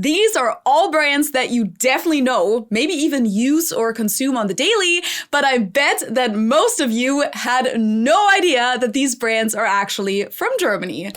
These are all brands that you definitely know, maybe even use or consume on the daily, but I bet that most of you had no idea that these brands are actually from Germany.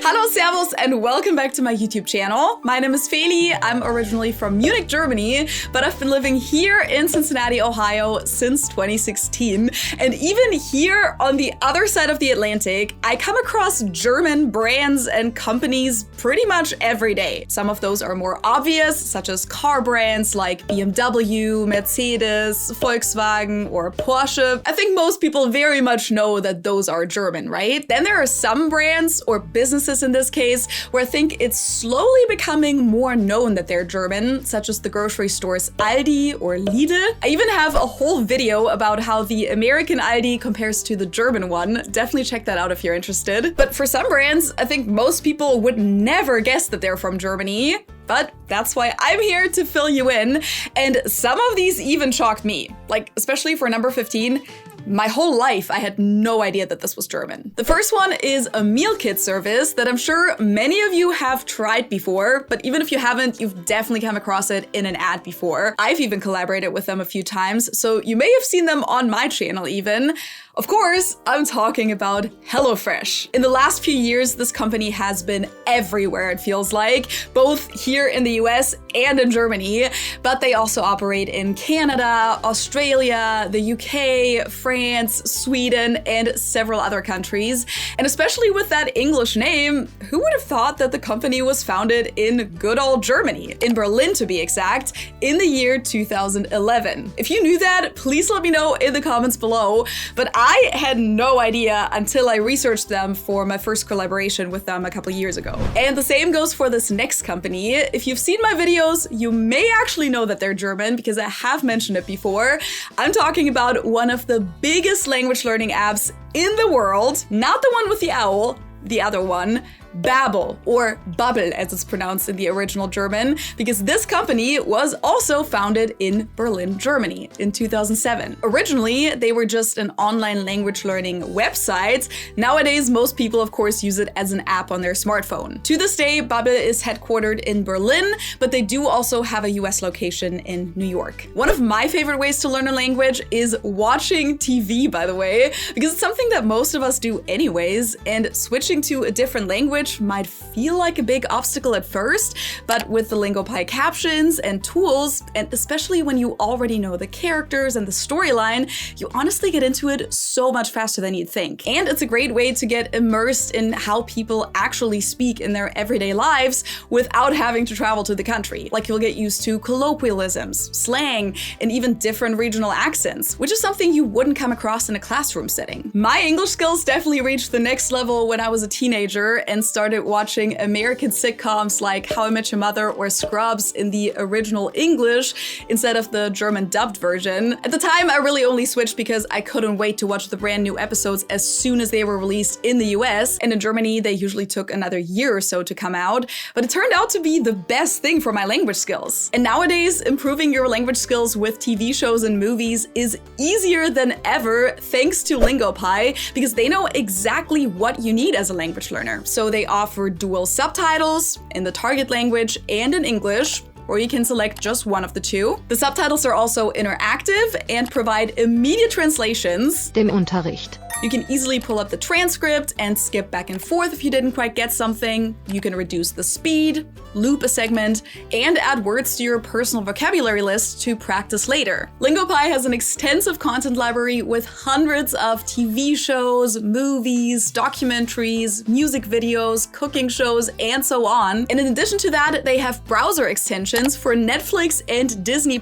Hallo, Servus, and welcome back to my YouTube channel. My name is Feli. I'm originally from Munich, Germany, but I've been living here in Cincinnati, Ohio since 2016. And even here on the other side of the Atlantic, I come across German brands and companies pretty much every day. Some of those are more obvious, such as car brands like BMW, Mercedes, Volkswagen, or Porsche. I think most people very much know that those are German, right? Then there are some brands or businesses in this case, where I think it's slowly becoming more known that they're German, such as the grocery stores Aldi or Lidl. I even have a whole video about how the American Aldi compares to the German one. Definitely check that out if you're interested. But for some brands, I think most people would never guess that they're from Germany. But that's why I'm here to fill you in. And some of these even shocked me, like especially for number 15. My whole life, I had no idea that this was German. The first one is a meal kit service that I'm sure many of you have tried before, but even if you haven't, you've definitely come across it in an ad before. I've even collaborated with them a few times, so you may have seen them on my channel even. Of course, I'm talking about HelloFresh. In the last few years, this company has been everywhere, it feels like, both here in the US and in Germany, but they also operate in Canada, Australia, the UK, France, Sweden, and several other countries. And especially with that English name, who would have thought that the company was founded in good old Germany, in Berlin to be exact, in the year 2011. If you knew that, please let me know in the comments below, but I had no idea until I researched them for my first collaboration with them a couple years ago. And the same goes for this next company. If you've seen my videos, you may actually know that they're German because I have mentioned it before. I'm talking about one of the biggest language learning apps in the world, not the one with the owl, the other one, Babbel, or Bubble as it's pronounced in the original German, because this company was also founded in Berlin, Germany in 2007. Originally, they were just an online language learning website. Nowadays, most people, of course, use it as an app on their smartphone. To this day, Bubble is headquartered in Berlin, but they do also have a US location in New York. One of my favorite ways to learn a language is watching TV, by the way, because it's something that most of us do anyways, and switching to a different language might feel like a big obstacle at first, but with the LingoPie captions and tools, and especially when you already know the characters and the storyline, you honestly get into it so much faster than you'd think. And it's a great way to get immersed in how people actually speak in their everyday lives without having to travel to the country. Like you'll get used to colloquialisms, slang, and even different regional accents, which is something you wouldn't come across in a classroom setting. My English skills definitely reached the next level when I was a teenager and started watching American sitcoms like How I Met Your Mother or Scrubs in the original English instead of the German dubbed version. At the time, I really only switched because I couldn't wait to watch the brand new episodes as soon as they were released in the US, and in Germany, they usually took another year or so to come out, but it turned out to be the best thing for my language skills. And nowadays, improving your language skills with TV shows and movies is easier than ever thanks to LingoPie, because they know exactly what you need as a language learner. So they offer dual subtitles in the target language and in English, or you can select just one of the two. The subtitles are also interactive and provide immediate translations. Dem Unterricht. You can easily pull up the transcript and skip back and forth if you didn't quite get something. You can reduce the speed, loop a segment, and add words to your personal vocabulary list to practice later. LingoPie has an extensive content library with hundreds of TV shows, movies, documentaries, music videos, cooking shows, and so on. And in addition to that, they have browser extensions for Netflix and Disney+,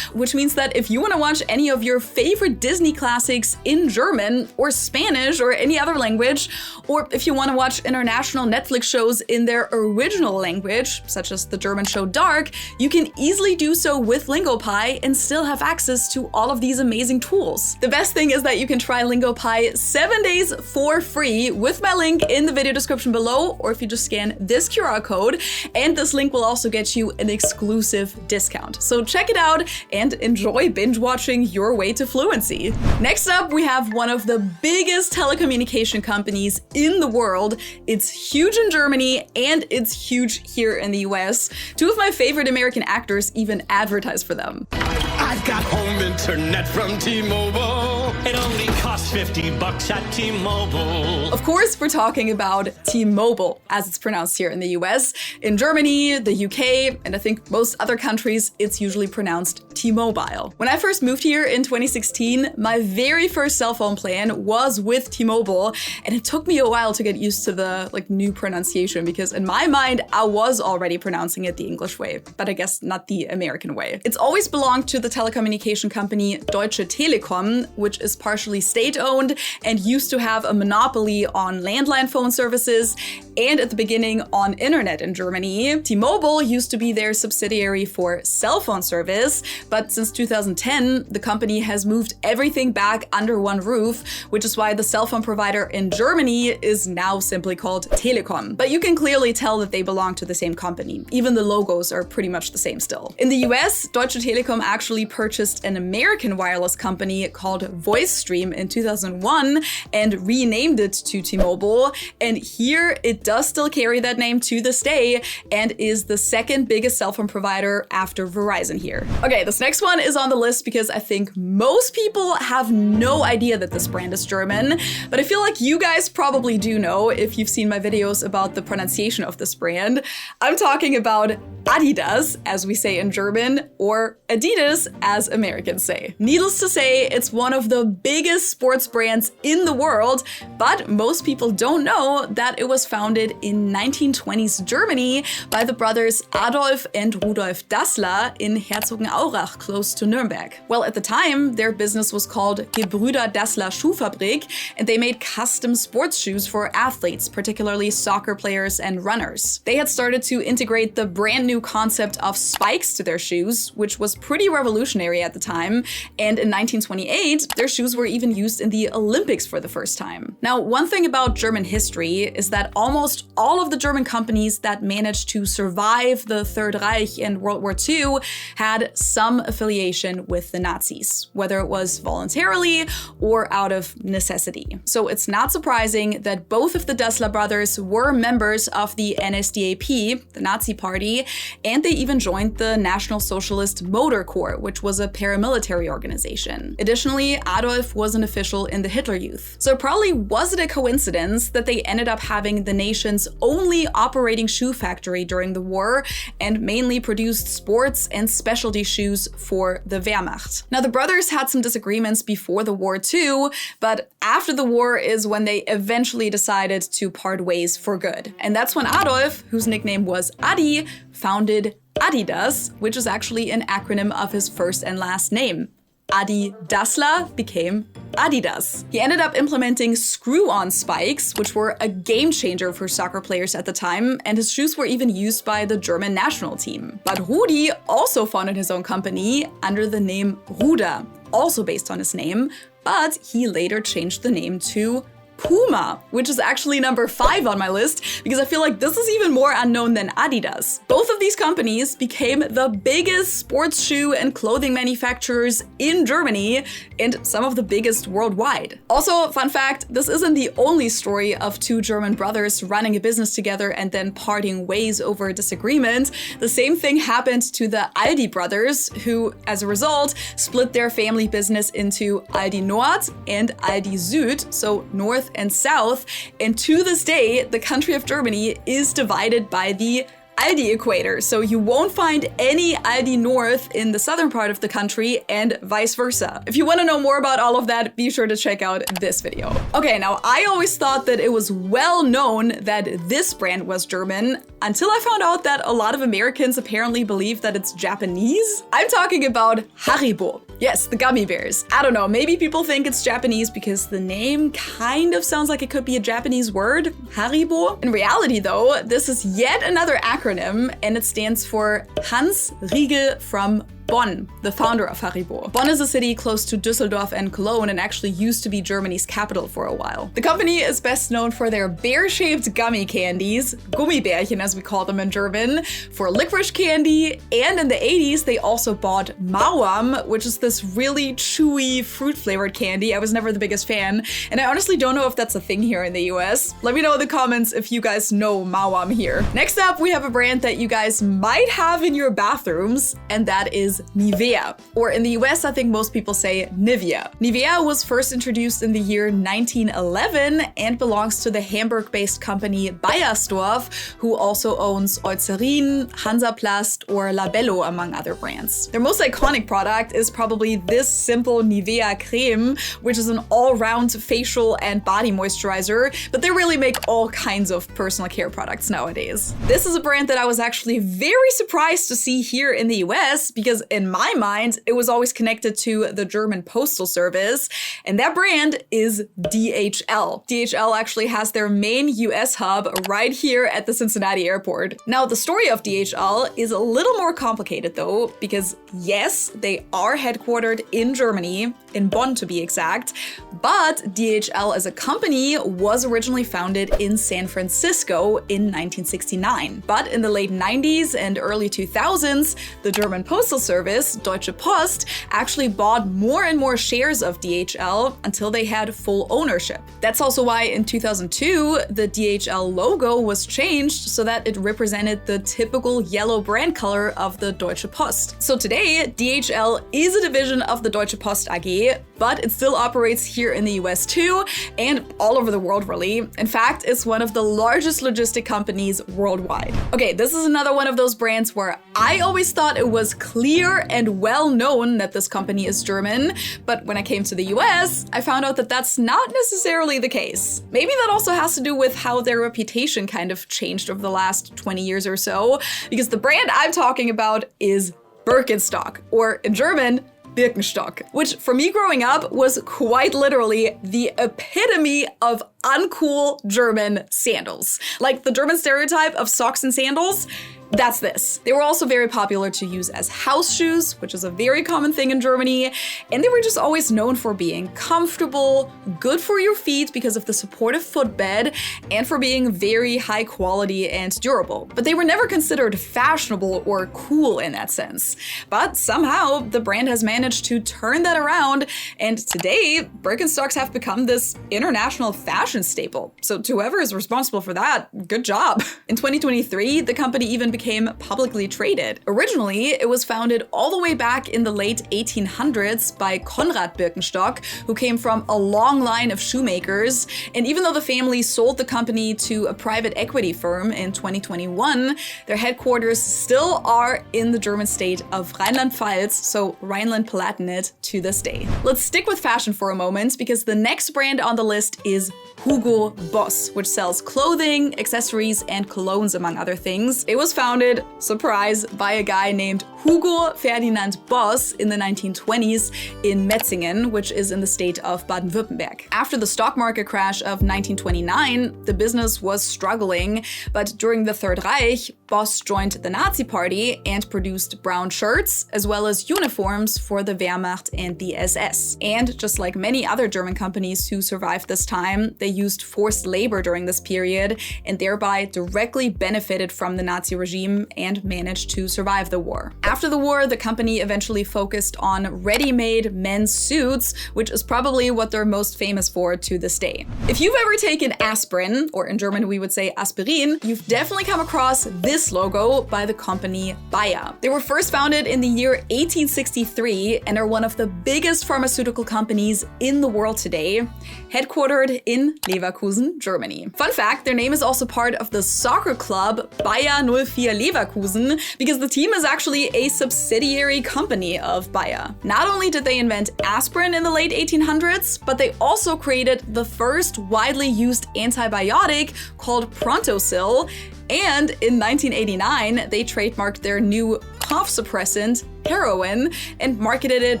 which means that if you want to watch any of your favorite Disney classics in German, or Spanish or any other language, or if you want to watch international Netflix shows in their original language, language, such as the German show Dark, you can easily do so with LingoPie and still have access to all of these amazing tools. The best thing is that you can try LingoPie 7 days for free with my link in the video description below, or if you just scan this QR code, and this link will also get you an exclusive discount. So check it out and enjoy binge watching your way to fluency. Next up, we have one of the biggest telecommunication companies in the world. It's huge in Germany and it's huge here in the US. Two of my favorite American actors even advertise for them. I've got home internet from T-Mobile. It only costs $50 at T-Mobile. Of course, we're talking about T-Mobile, as it's pronounced here in the US. In Germany, the UK, and I think most other countries, it's usually pronounced T-Mobile. When I first moved here in 2016, my very first cell phone plan was with T-Mobile, and it took me a while to get used to the new pronunciation, because in my mind, I was already pronouncing it the English way, but I guess not the American way. It's always belonged to the telecommunication company Deutsche Telekom, which is partially state-owned and used to have a monopoly on landline phone services and at the beginning on internet in Germany. T-Mobile used to be their subsidiary for cell phone service, but since 2010, the company has moved everything back under one roof, which is why the cell phone provider in Germany is now simply called Telekom. But you can clearly tell that they belong to the same company. Even the logos are pretty much the same still. In the US, Deutsche Telekom actually purchased an American wireless company called VoiceStream in 2001 and renamed it to T-Mobile. And here it does still carry that name to this day and is the second biggest cell phone provider after Verizon here. Okay, this next one is on the list because I think most people have no idea that this brand is German, but I feel like you guys probably do know if you've seen my videos about the pronunciation of this brand. I'm talking about Adidas, as we say in German, or Adidas, as Americans say. Needless to say, it's one of the biggest sports brands in the world, but most people don't know that it was founded in 1920s Germany by the brothers Adolf and Rudolf Dassler in Herzogenaurach, close to Nuremberg. Well, at the time, their business was called Gebrüder Dassler Schuhfabrik, and they made custom sports shoes for athletes, particularly soccer players and runners. They had started to integrate the brand new concept of spikes to their shoes, which was pretty revolutionary at the time, and in 1928, their shoes were even used in the Olympics for the first time. Now, one thing about German history is that almost all of the German companies that managed to survive the Third Reich and World War II had some affiliation with the Nazis, whether it was voluntarily or out of necessity. So it's not surprising that both of the Dassler brothers were members of the NSDAP, the Nazi Party, and they even joined the National Socialist Motor Corps, which was a paramilitary organization. Additionally, Adolf was an official in the Hitler Youth. So probably was it a coincidence that they ended up having the nation's only operating shoe factory during the war and mainly produced sports and specialty shoes for the Wehrmacht. Now, the brothers had some disagreements before the war too, but after the war is when they eventually decided to part ways for good. And that's when Adolf, whose nickname was Adi, founded Adidas, which is actually an acronym of his first and last name. Adi Dassler became Adidas. He ended up implementing screw-on spikes, which were a game changer for soccer players at the time, and his shoes were even used by the German national team. But Rudi also founded his own company under the name Ruder, also based on his name, but he later changed the name to Puma, which is actually number 5 on my list because I feel like this is even more unknown than Adidas. Both of these companies became the biggest sports shoe and clothing manufacturers in Germany and some of the biggest worldwide. Also, fun fact, this isn't the only story of two German brothers running a business together and then parting ways over a disagreement. The same thing happened to the Aldi brothers, who, as a result, split their family business into Aldi Nord and Aldi Süd, so North and South, and to this day, the country of Germany is divided by the Aldi equator, so you won't find any Aldi North in the southern part of the country and vice versa. If you want to know more about all of that, be sure to check out this video. Okay, now I always thought that it was well known that this brand was German until I found out that a lot of Americans apparently believe that it's Japanese. I'm talking about Haribo. Yes, the gummy bears. I don't know, maybe people think it's Japanese because the name kind of sounds like it could be a Japanese word, Haribo. In reality though, this is yet another acronym and it stands for Hans Riegel from Bonn, the founder of Haribo. Bonn is a city close to Düsseldorf and Cologne and actually used to be Germany's capital for a while. The company is best known for their bear-shaped gummy candies, Gummibärchen as we call them in German, for licorice candy, and in the 80s they also bought Mauam, which is this really chewy fruit-flavored candy. I was never the biggest fan, and I honestly don't know if that's a thing here in the US. Let me know in the comments if you guys know Mauam here. Next up, we have a brand that you guys might have in your bathrooms, and that is Nivea. Or in the US, I think most people say Nivea. Nivea was first introduced in the year 1911 and belongs to the Hamburg-based company Beiersdorf, who also owns Eucerin, Hansaplast, or Labello, among other brands. Their most iconic product is probably this simple Nivea creme, which is an all-round facial and body moisturizer, but they really make all kinds of personal care products nowadays. This is a brand that I was actually very surprised to see here in the US because in my mind, it was always connected to the German Postal Service, and that brand is DHL. DHL actually has their main US hub right here at the Cincinnati airport. Now, the story of DHL is a little more complicated though, because yes, they are headquartered in Germany, in Bonn to be exact, but DHL as a company was originally founded in San Francisco in 1969. But in the late 90s and early 2000s, the German Postal Service, Deutsche Post, actually bought more and more shares of DHL until they had full ownership. That's also why in 2002, the DHL logo was changed so that it represented the typical yellow brand color of the Deutsche Post. So today, DHL is a division of the Deutsche Post AG, but it still operates here in the US too, and all over the world really. In fact, it's one of the largest logistic companies worldwide. Okay, this is another one of those brands where I always thought it was clear and well known that this company is German, but when I came to the US, I found out that that's not necessarily the case. Maybe that also has to do with how their reputation kind of changed over the last 20 years or so, because the brand I'm talking about is Birkenstock, or in German, Birkenstock, which for me growing up was quite literally the epitome of uncool German sandals. Like the German stereotype of socks and sandals, that's this. They were also very popular to use as house shoes, which is a very common thing in Germany, and they were just always known for being comfortable, good for your feet because of the supportive footbed, and for being very high quality and durable. But they were never considered fashionable or cool in that sense. But somehow the brand has managed to turn that around, and today Birkenstocks have become this international fashion staple. So to whoever is responsible for that, good job. In 2023, the company even became publicly traded. Originally, it was founded all the way back in the late 1800s by Konrad Birkenstock, who came from a long line of shoemakers. And even though the family sold the company to a private equity firm in 2021, their headquarters still are in the German state of Rheinland-Pfalz, so Rhineland-Palatinate to this day. Let's stick with fashion for a moment, because the next brand on the list is Hugo Boss, which sells clothing, accessories, and colognes, among other things. It was founded, surprise, by a guy named Hugo Ferdinand Boss in the 1920s in Metzingen, which is in the state of Baden-Württemberg. After the stock market crash of 1929, the business was struggling, but during the Third Reich, Boss joined the Nazi Party and produced brown shirts, as well as uniforms for the Wehrmacht and the SS. And just like many other German companies who survived this time, they used forced labor during this period and thereby directly benefited from the Nazi regime and managed to survive the war. After the war, the company eventually focused on ready-made men's suits, which is probably what they're most famous for to this day. If you've ever taken aspirin, or in German we would say Aspirin, you've definitely come across this logo by the company Bayer. They were first founded in the year 1863 and are one of the biggest pharmaceutical companies in the world today, headquartered in Leverkusen, Germany. Fun fact, their name is also part of the soccer club Bayer 04 Leverkusen, because the team is actually a subsidiary company of Bayer. Not only did they invent aspirin in the late 1800s, but they also created the first widely used antibiotic called Prontosil, And in 1989, they trademarked their new cough suppressant, heroin, and marketed it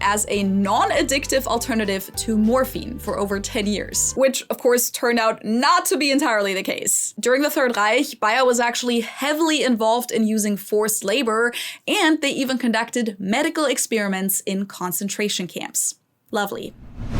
as a non-addictive alternative to morphine for over 10 years. Which, of course, turned out not to be entirely the case. During the Third Reich, Bayer was actually heavily involved in using forced labor, and they even conducted medical experiments in concentration camps. Lovely.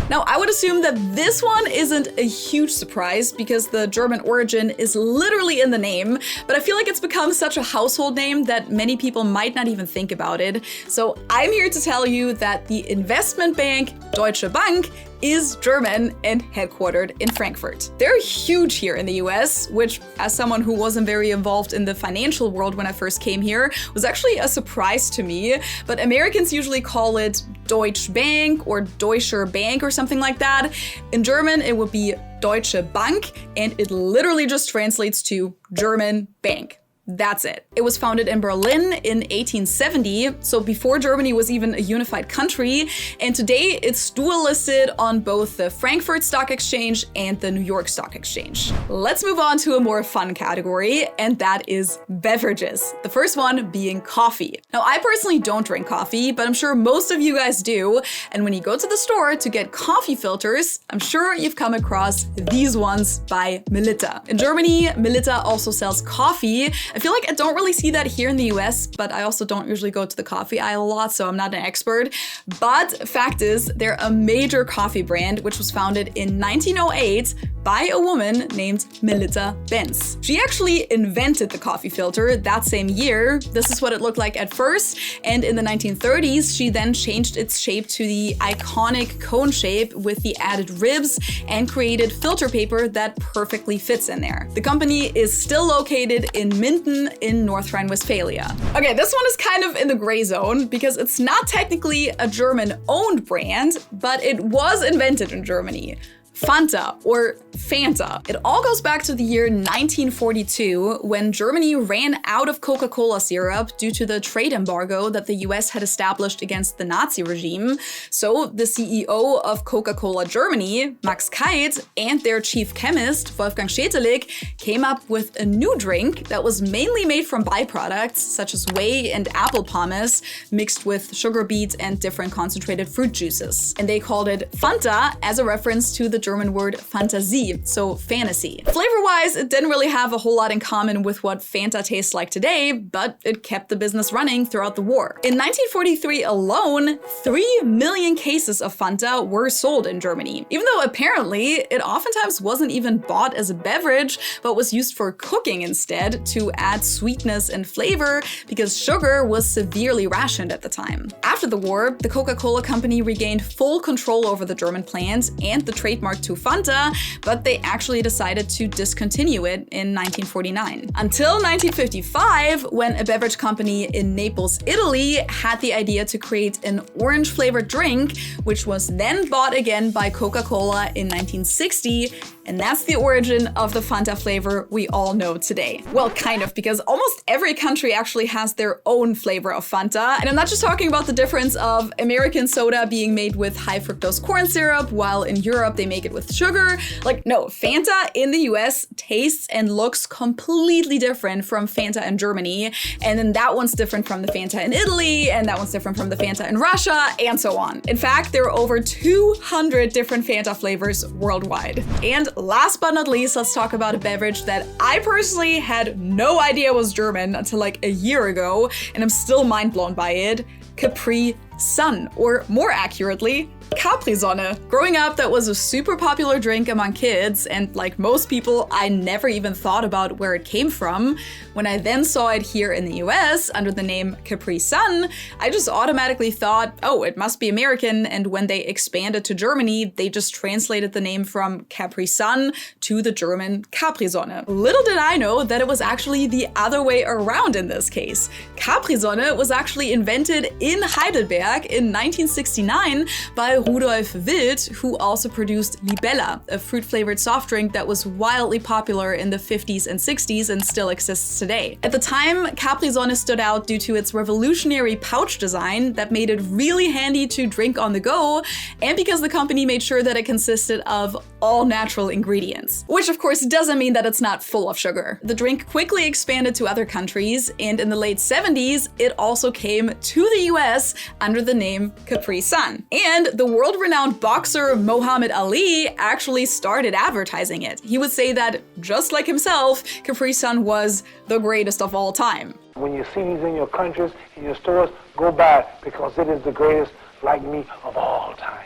Now, I would assume that this one isn't a huge surprise because the German origin is literally in the name, but I feel like it's become such a household name that many people might not even think about it. So I'm here to tell you that the investment bank Deutsche Bank is German and headquartered in Frankfurt. They're huge here in the US, which, as someone who wasn't very involved in the financial world when I first came here, was actually a surprise to me. But Americans usually call it Deutsche Bank or Deutscher Bank or something like that. In German, it would be Deutsche Bank, and it literally just translates to German bank. That's it. It was founded in Berlin in 1870, so before Germany was even a unified country, and today it's dual listed on both the Frankfurt Stock Exchange and the New York Stock Exchange. Let's move on to a more fun category, and that is beverages. The first one being coffee. Now, I personally don't drink coffee, but I'm sure most of you guys do, and when you go to the store to get coffee filters, I'm sure you've come across these ones by Melitta. In Germany, Melitta also sells coffee. I feel like I don't really see that here in the US, but I also don't usually go to the coffee aisle a lot, so I'm not an expert. But fact is, they're a major coffee brand, which was founded in 1908 by a woman named Melitta Benz. She actually invented the coffee filter that same year. This is what it looked like at first, and in the 1930s, she then changed its shape to the iconic cone shape with the added ribs and created filter paper that perfectly fits in there. The company is still located in Minden in North Rhine-Westphalia. Okay, this one is kind of in the gray zone because it's not technically a German-owned brand, but it was invented in Germany. Fanta, or Fanta. It all goes back to the year 1942, when Germany ran out of Coca-Cola syrup due to the trade embargo that the US had established against the Nazi regime. So the CEO of Coca-Cola Germany, Max Keidt, and their chief chemist, Wolfgang Schätelich, came up with a new drink that was mainly made from byproducts, such as whey and apple pomace, mixed with sugar beets and different concentrated fruit juices. And they called it Fanta as a reference to the German word Fantasie, so fantasy. Flavor-wise, it didn't really have a whole lot in common with what Fanta tastes like today, but it kept the business running throughout the war. In 1943 alone, 3 million cases of Fanta were sold in Germany, even though apparently it oftentimes wasn't even bought as a beverage, but was used for cooking instead to add sweetness and flavor because sugar was severely rationed at the time. After the war, the Coca-Cola company regained full control over the German plant and the trademark to Fanta, but they actually decided to discontinue it in 1949. Until 1955, when a beverage company in Naples, Italy had the idea to create an orange-flavored drink, which was then bought again by Coca-Cola in 1960, and that's the origin of the Fanta flavor we all know today. Well, kind of, because almost every country actually has their own flavor of Fanta, and I'm not just talking about the difference of American soda being made with high fructose corn syrup, while in Europe they make it with sugar. Like, no, Fanta in the US tastes and looks completely different from Fanta in Germany, and then that one's different from the Fanta in Italy, and that one's different from the Fanta in Russia, and so on. In fact, there are over 200 different Fanta flavors worldwide. And last but not least, let's talk about a beverage that I personally had no idea was German until like a year ago, and I'm still mind blown by it. Capri Sun, or more accurately, Capri-Sonne. Growing up, that was a super popular drink among kids, and like most people, I never even thought about where it came from. When I then saw it here in the US under the name Capri Sun, I just automatically thought, oh, it must be American, and when they expanded to Germany, they just translated the name from Capri Sun to the German Capri-Sonne. Little did I know that it was actually the other way around in this case. Capri-Sonne was actually invented in Heidelberg in 1969 by by Rudolf Wild, who also produced Libella, a fruit-flavored soft drink that was wildly popular in the 50s and 60s and still exists today. At the time, Capri-Sonne stood out due to its revolutionary pouch design that made it really handy to drink on the go, and because the company made sure that it consisted of all natural ingredients. Which of course doesn't mean that it's not full of sugar. The drink quickly expanded to other countries, and in the late 70s, it also came to the US under the name Capri Sun. And the world-renowned boxer Muhammad Ali actually started advertising it. He would say that, just like himself, Capri Sun was the greatest of all time. When you see these in your countries, in your stores, go buy it because it is the greatest like me of all time.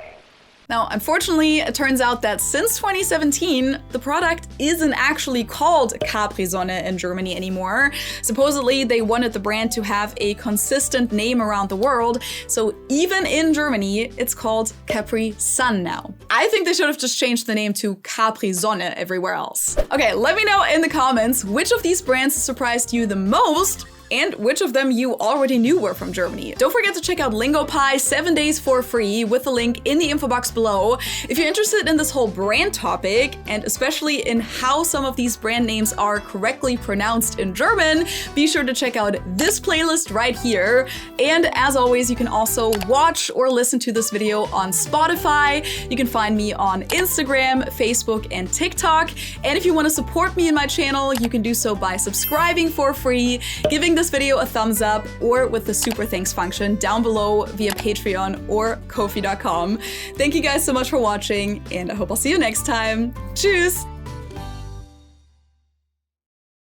Now, unfortunately, it turns out that since 2017, the product isn't actually called Capri-Sonne in Germany anymore. Supposedly, they wanted the brand to have a consistent name around the world, so even in Germany, it's called Capri Sun now. I think they should have just changed the name to Capri-Sonne everywhere else. Okay, let me know in the comments which of these brands surprised you the most, and which of them you already knew were from Germany. Don't forget to check out LingoPie 7 days for free with the link in the info box below. If you're interested in this whole brand topic, and especially in how some of these brand names are correctly pronounced in German, be sure to check out this playlist right here. And as always, you can also watch or listen to this video on Spotify. You can find me on Instagram, Facebook, and TikTok. And if you want to support me and my channel, you can do so by subscribing for free, giving this video a thumbs up, or with the super thanks function down below via Patreon or Ko-fi.com. Thank you guys so much for watching, and I hope I'll see you next time. Tschüss!